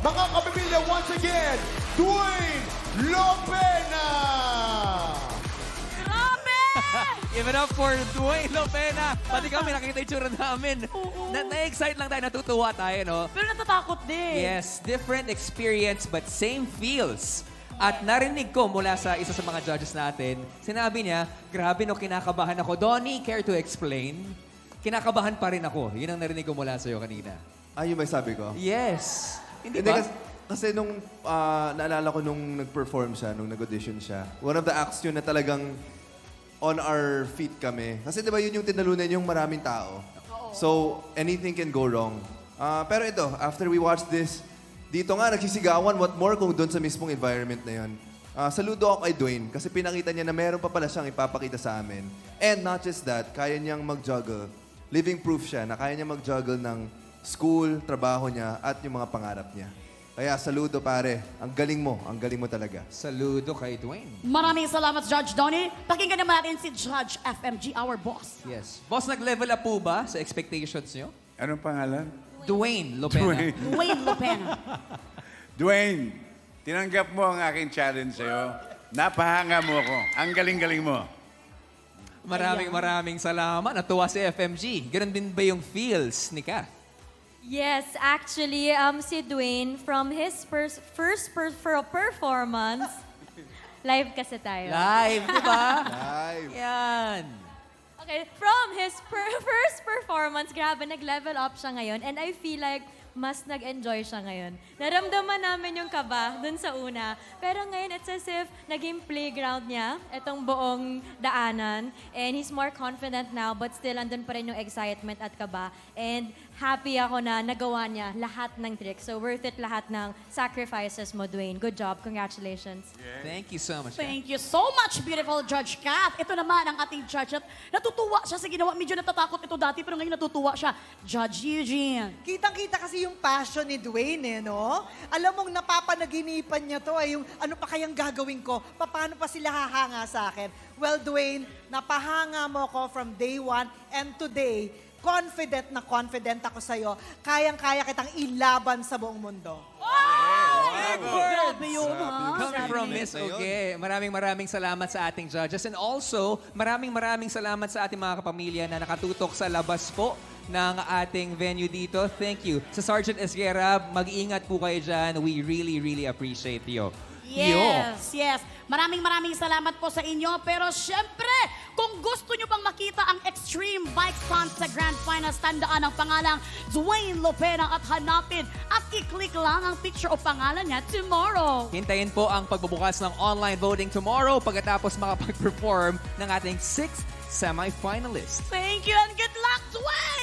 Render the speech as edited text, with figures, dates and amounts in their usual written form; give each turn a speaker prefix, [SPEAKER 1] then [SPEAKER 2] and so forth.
[SPEAKER 1] mga kapamilya, once again, Dwayne Lopena!
[SPEAKER 2] Grabe!
[SPEAKER 3] Give it up for Dwayne Lopena. Pati kami nakita yung tsura namin. Na-excite lang tayo, natutuwa tayo, no?
[SPEAKER 2] Pero natatakot din.
[SPEAKER 3] Yes, different experience but same feels. At narinig ko mula sa isa sa mga judges natin, sinabi niya, grabe no, kinakabahan ako. Donnie, care to explain? Kinakabahan pa rin ako. Yun ang narinig ko mula sa'yo kanina.
[SPEAKER 1] Yung may sabi ko?
[SPEAKER 3] Yes. Hindi
[SPEAKER 1] Hindi,
[SPEAKER 3] ba?
[SPEAKER 1] kasi nung naalala ko nung nag-perform siya, nung nag-audition siya, one of the acts yun na talagang on our feet kami. Kasi di ba yun yung tinalunan yung maraming tao. So, anything can go wrong. Pero ito, after we watch this, dito nga nagsisigawan, what more kung doon sa mismong environment na yun. Saludo ako kay Dwayne kasi pinakita niya na meron pa pala siyang ipapakita sa amin. And not just that, kaya niyang mag-juggle. Living proof siya na kaya niya mag-juggle ng school, trabaho niya, at yung mga pangarap niya. Kaya saludo pare, ang galing mo talaga.
[SPEAKER 3] Saludo kay Dwayne.
[SPEAKER 2] Maraming salamat, Judge Donnie. Pakinggan naman natin si Judge FMG, our boss.
[SPEAKER 3] Yes. Boss, nag-level up po ba sa expectations niyo?
[SPEAKER 4] Anong pangalan?
[SPEAKER 3] Dwayne Lopena.
[SPEAKER 4] Dwayne.
[SPEAKER 2] Dwayne Lopena.
[SPEAKER 4] Dwayne, tinanggap mo ang aking challenge sa'yo. Napahanga mo ako. Ang galing-galing mo.
[SPEAKER 3] Maraming salamat. Natuwa si FMG. Ganun din ba yung feels ni Kath?
[SPEAKER 5] Yes, actually, si Dwayne, from his first performance, live kasi tayo.
[SPEAKER 3] Live, di ba?
[SPEAKER 1] Live.
[SPEAKER 3] Yan.
[SPEAKER 5] Okay, from his first performance, grabe, nag-level up siya ngayon. And I feel like mas nag-enjoy siya ngayon. Naramdaman namin yung kaba dun sa una. Pero ngayon, it's as if naging playground niya, itong buong daanan. And he's more confident now, but still, andun pa rin yung excitement at kaba. And happy ako na nagawa niya lahat ng tricks. So worth it lahat ng sacrifices mo, Dwayne. Good job. Congratulations.
[SPEAKER 3] Thank you so much. Kath.
[SPEAKER 2] Thank you so much, beautiful Judge Kath. Ito naman ang ating judge at natutuwa siya sa ginawa. Medyo natatakot ito dati, pero ngayon natutuwa siya. Judge Eugene.
[SPEAKER 6] Kitang-kita kasi yung passion ni Dwayne, no? Alam mong napapanaginipan niya to, yung ano pa kayang gagawin ko? Paano pa sila hahanga sa akin? Well, Dwayne, napahanga mo ko from day one and today, confident na confident ako sa'yo. Kayang-kaya kitang ilaban sa buong mundo.
[SPEAKER 2] Grabe yun, ha?
[SPEAKER 3] Coming from Miss Oge, maraming salamat sa ating judges. And also, maraming salamat sa ating mga kapamilya na nakatutok sa labas po ng ating venue dito. Thank you. Sa Sergeant Esguerra, mag-iingat po kayo dyan. We really appreciate you.
[SPEAKER 2] Yes. Maraming salamat po sa inyo. Pero syempre, kung gusto nyo pang makita ang Extreme Bike Stunts sa Grand Finals, tandaan ang pangalang Dwayne Lopena at hanapin at i-click lang ang picture o pangalan niya tomorrow.
[SPEAKER 3] Hintayin po ang pagbubukas ng online voting tomorrow pagkatapos makapag-perform ng ating 6th semi-finalist.
[SPEAKER 2] Thank you and good luck, Dwayne!